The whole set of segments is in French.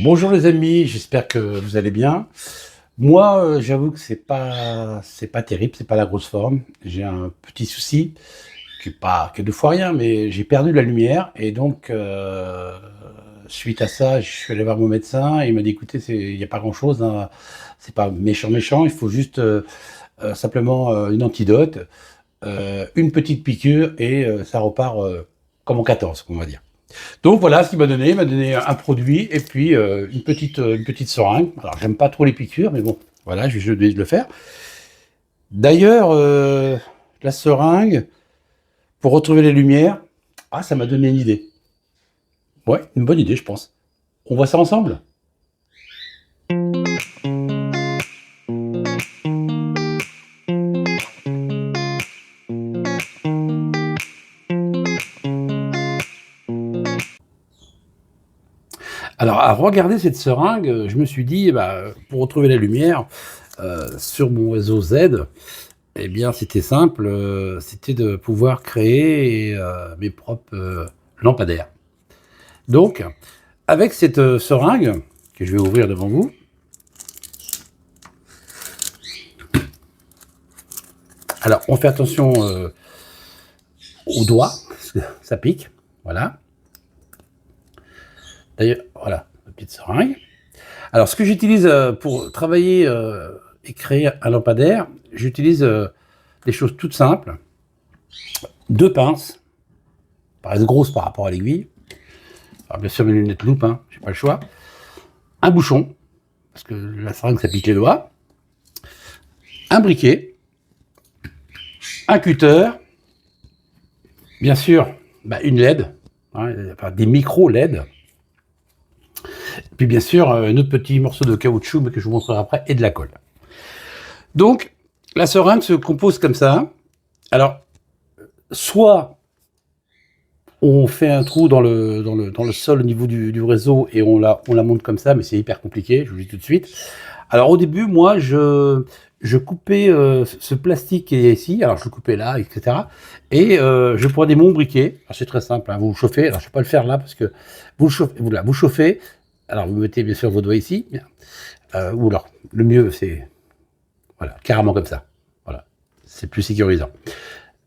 Bonjour les amis, j'espère que vous allez bien. Moi, j'avoue que c'est pas terrible, c'est pas la grosse forme. J'ai un petit souci qui est pas que 2 fois rien, mais j'ai perdu la lumière et donc suite à ça, je suis allé voir mon médecin et il m'a dit: «Écoutez, il y a pas grand-chose, hein, c'est pas méchant, méchant, il faut juste, simplement, une antidote, une petite piqûre et ça repart, comme en 14, on va dire». Donc voilà ce qu'il m'a donné. Il m'a donné un produit et puis une petite seringue. Alors j'aime pas trop les piqûres, mais bon, voilà, je vais le faire. D'ailleurs, la seringue, pour retrouver les lumières, ah, ça m'a donné une idée. Ouais, une bonne idée, je pense. On voit ça ensemble? Alors, à regarder cette seringue, je me suis dit, bah, pour retrouver la lumière sur mon réseau Z, eh bien, c'était simple, c'était de pouvoir créer mes propres lampadaires. Donc, avec cette seringue, que je vais ouvrir devant vous, alors on fait attention aux doigts, parce que ça pique, voilà. D'ailleurs, voilà, la petite seringue. Alors, ce que j'utilise pour travailler et créer un lampadaire, j'utilise des choses toutes simples. Deux pinces, paraissent grosses par rapport à l'aiguille. Alors, bien sûr, mes lunettes loupe, hein, j'ai pas le choix. Un bouchon, parce que la seringue, ça pique les doigts. Un briquet, un cutter, bien sûr, bah, une LED, hein, enfin, des micros LED. Puis bien sûr, un autre petit morceau de caoutchouc, mais que je vous montrerai après, et de la colle. Donc, la seringue se compose comme ça. Alors, soit on fait un trou dans le sol au niveau du réseau et on la monte comme ça, mais c'est hyper compliqué, je vous le dis tout de suite. Alors au début, moi, je coupais ce plastique qui est ici, alors je le coupais là, etc. Et je prenais mon briquet, alors c'est très simple, hein, vous le chauffez, alors je ne vais pas le faire là parce que vous le chauffez, vous chauffez, alors vous mettez bien sûr vos doigts ici, ou alors le mieux c'est, voilà, carrément comme ça, voilà, c'est plus sécurisant.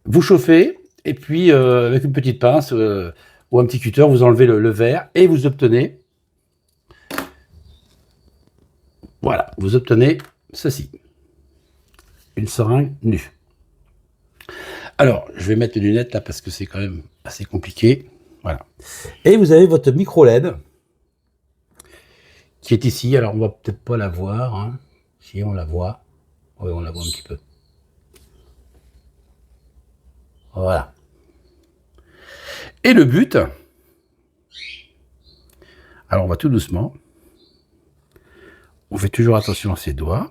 Vous chauffez, et puis avec une petite pince ou un petit cutter, vous enlevez le verre et vous obtenez, voilà, vous obtenez ceci, une seringue nue. Alors, je vais mettre les lunettes là parce que c'est quand même assez compliqué. Voilà. Et vous avez votre micro LED qui est ici. Alors, on va peut-être pas la voir, hein. Si on la voit, oui, on la voit un petit peu. Voilà. Et le but, alors on va tout doucement. On fait toujours attention à ses doigts.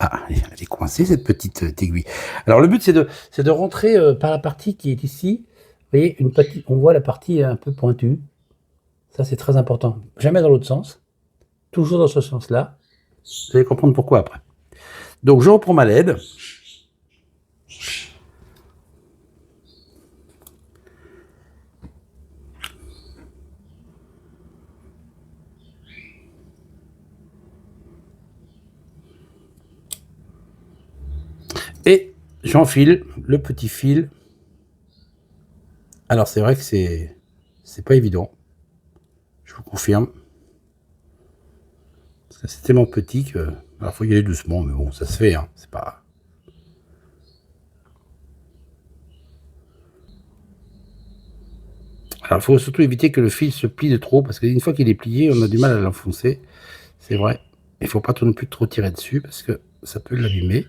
Ah, elle est coincée cette petite aiguille. Alors le but c'est de rentrer par la partie qui est ici. Vous voyez, on voit la partie un peu pointue. Ça c'est très important. Jamais dans l'autre sens. Toujours dans ce sens-là. Vous allez comprendre pourquoi après. Donc je reprends ma LED. Et j'enfile le petit fil. Alors c'est vrai que c'est pas évident. Je vous confirme. Parce que c'est tellement petit que. Alors faut y aller doucement, mais bon, ça se fait, hein. C'est pas. Alors il faut surtout éviter que le fil se plie de trop, parce qu'une fois qu'il est plié, on a du mal à l'enfoncer. C'est vrai. Il ne faut pas non plus trop tirer dessus, parce que ça peut l'abîmer.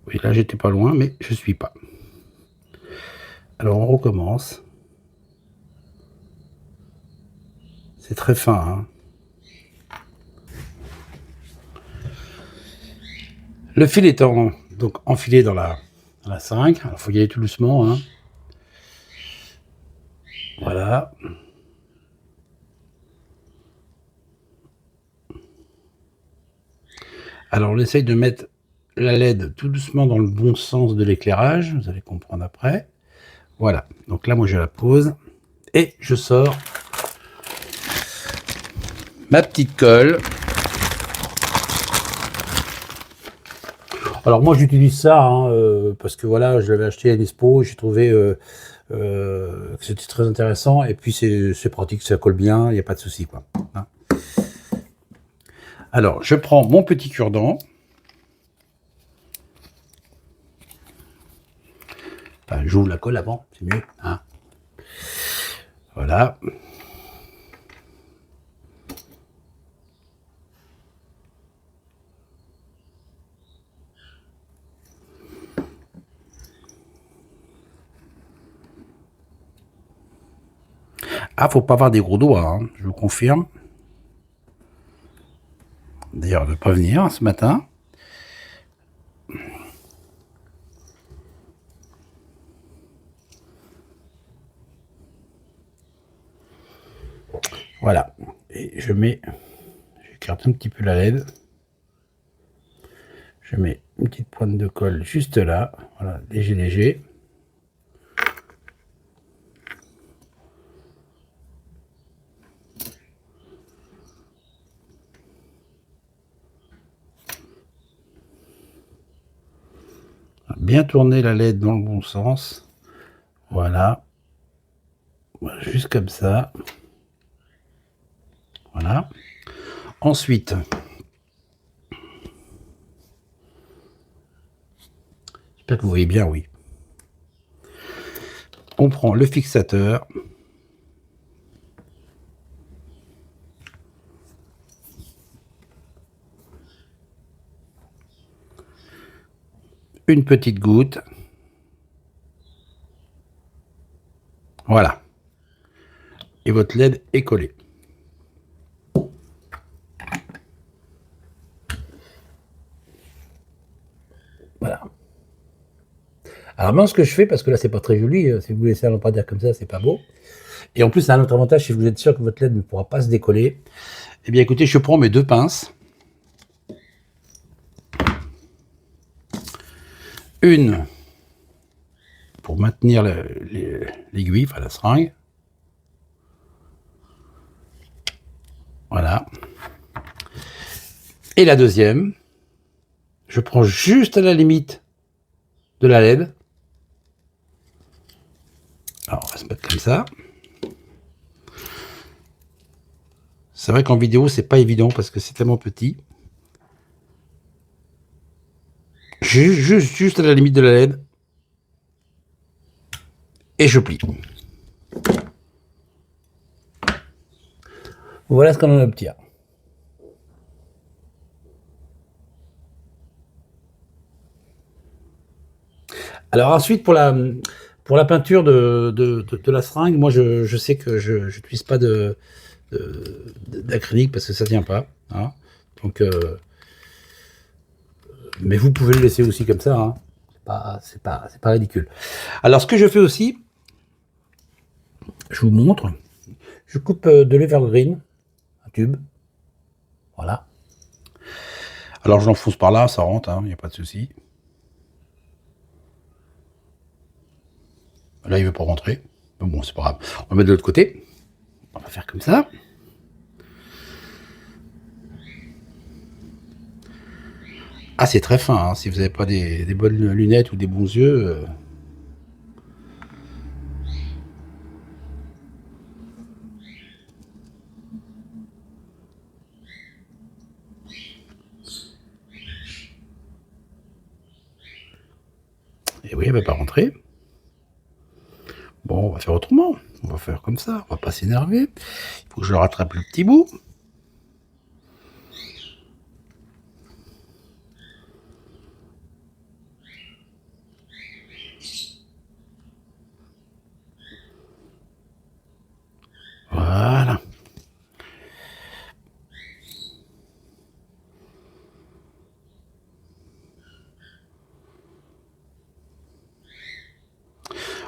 Oui, là j'étais pas loin, mais je suis pas. Alors on recommence. C'est très fin, hein. Le fil étant donc enfilé dans la seringue, il faut y aller tout doucement, hein. Voilà. Alors on essaye de mettre la LED tout doucement dans le bon sens de l'éclairage, vous allez comprendre après. Voilà. Donc là, moi, je la pose et je sors ma petite colle. Alors moi j'utilise ça parce que voilà, je l'avais acheté à l'Expo, j'ai trouvé que c'était très intéressant et puis c'est pratique, ça colle bien, il n'y a pas de souci quoi. Hein. Alors je prends mon petit cure-dent. Enfin, j'ouvre la colle avant, c'est mieux. Hein. Voilà. Ah, faut pas avoir des gros doigts, hein, je vous confirme. D'ailleurs, elle ne veut pas venir ce matin. Voilà. Et j'écarte un petit peu la LED. Je mets une petite pointe de colle juste là. Voilà, léger, léger. Bien tourner la LED dans le bon sens. Voilà. Juste comme ça. Voilà. Ensuite, j'espère que vous voyez bien, oui. On prend le fixateur. Une petite goutte. Voilà. Et votre LED est collé. Voilà. Alors moi, ce que je fais, parce que là, c'est pas très joli, si vous laissez un lampadaire comme ça, c'est pas beau. Et en plus, ça a un autre avantage, si vous êtes sûr que votre LED ne pourra pas se décoller. Eh bien, écoutez, je prends mes deux pinces. Une pour maintenir l'aiguille, enfin la seringue. Voilà. Et la deuxième, je prends juste à la limite de la LED. Alors, on va se mettre comme ça. C'est vrai qu'en vidéo, c'est pas évident parce que c'est tellement petit. Juste à la limite de la LED. Et je plie. Voilà ce qu'on en obtient. Alors ensuite, pour la peinture de la seringue, moi je sais que je n'utilise pas d'acrylique parce que ça tient pas. Hein. Donc, mais vous pouvez le laisser aussi comme ça. Hein. C'est pas ridicule. Alors ce que je fais aussi, je vous montre. Je coupe de l'evergreen, un tube. Voilà. Alors je l'enfonce par là, ça rentre, il n'y a pas de souci. Là, il ne veut pas rentrer. Mais bon, c'est pas grave. On va mettre de l'autre côté. On va faire comme ça. Ah, c'est très fin. Hein. Si vous n'avez pas des bonnes lunettes ou des bons yeux. Et oui, elle ne va pas rentrer. Bon, on va faire autrement. On va faire comme ça. On va pas s'énerver. Il faut que je rattrape le petit bout. Voilà.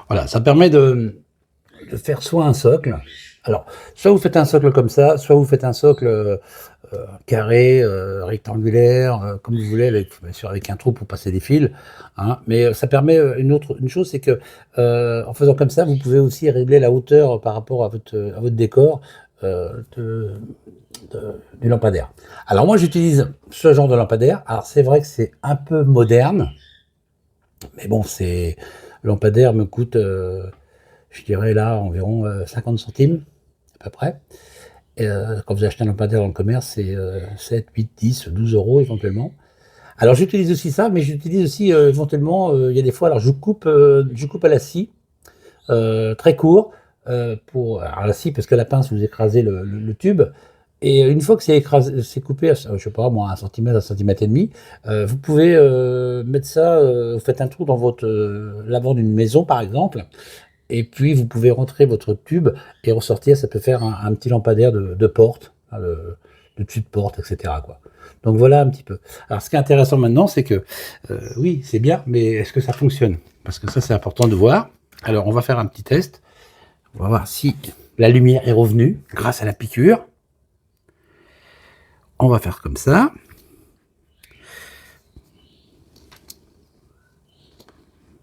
Voilà, ça permet de faire soit un socle, Alors, soit vous faites un socle comme ça, soit vous faites un socle carré, rectangulaire, comme vous voulez, avec, bien sûr, avec un trou pour passer des fils, hein. Mais ça permet une chose, c'est que en faisant comme ça, vous pouvez aussi régler la hauteur par rapport à votre décor du lampadaire. Alors moi, j'utilise ce genre de lampadaire. Alors c'est vrai que c'est un peu moderne, mais bon, c'est le lampadaire me coûte, je dirais là, environ 50 centimes à peu près. Et, quand vous achetez un lampadaire dans le commerce, c'est 7, 8, 10, 12 euros éventuellement. Alors j'utilise aussi ça, mais j'utilise aussi éventuellement, il y a des fois, alors je coupe à la scie, très court, alors à la scie parce que la pince vous écrasez le tube. Et une fois que c'est écrasé, c'est coupé, je sais pas moi, 1 centimètre et demi, vous pouvez mettre ça, vous faites un trou dans votre l'avant d'une maison par exemple, et puis vous pouvez rentrer votre tube et ressortir, ça peut faire un petit lampadaire de porte, hein, de dessus de porte, etc., quoi. Donc voilà un petit peu. Alors ce qui est intéressant maintenant, c'est que oui, c'est bien, mais est-ce que ça fonctionne? Parce que ça, c'est important de voir. Alors on va faire un petit test. On va voir si la lumière est revenue grâce à la piqûre. On va faire comme ça.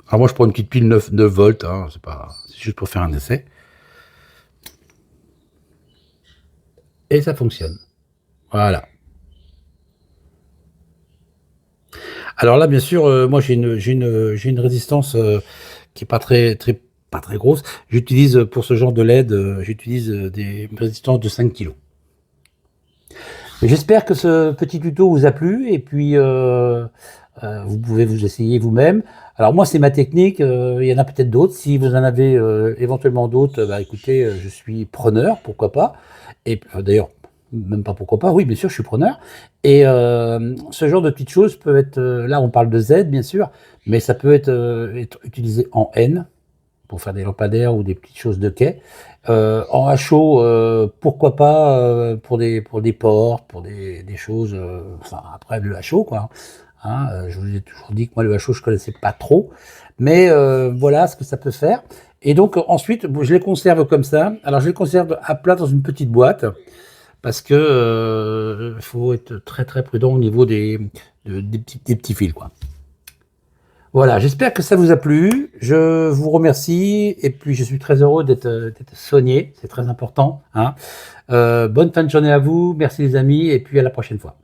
Alors moi, je prends une petite pile 9 volts, hein, c'est juste pour faire un essai. Et ça fonctionne. Voilà. Alors là, bien sûr, moi j'ai une résistance qui est pas très grosse. J'utilise pour ce genre de LED, j'utilise des résistances de 5 kg. J'espère que ce petit tuto vous a plu et puis vous pouvez vous essayer vous-même. Alors moi c'est ma technique, il y en a peut-être d'autres. Si vous en avez éventuellement d'autres, bah écoutez, je suis preneur, pourquoi pas. Et d'ailleurs, même pas pourquoi pas, oui bien sûr je suis preneur. Et ce genre de petites choses peut être, là on parle de Z bien sûr, mais ça peut être utilisé en N pour faire des lampadaires ou des petites choses de quai. En HO, pourquoi pas pour des portes, pour des choses, enfin après le HO quoi. Hein, je vous ai toujours dit que moi le HO je connaissais pas trop, mais voilà ce que ça peut faire. Et donc ensuite je les conserve comme ça. Alors je les conserve à plat dans une petite boîte parce que faut être très très prudent au niveau des petits fils quoi. Voilà, j'espère que ça vous a plu. Je vous remercie et puis je suis très heureux d'être soigné, c'est très important, hein. Bonne fin de journée à vous, merci les amis et puis à la prochaine fois.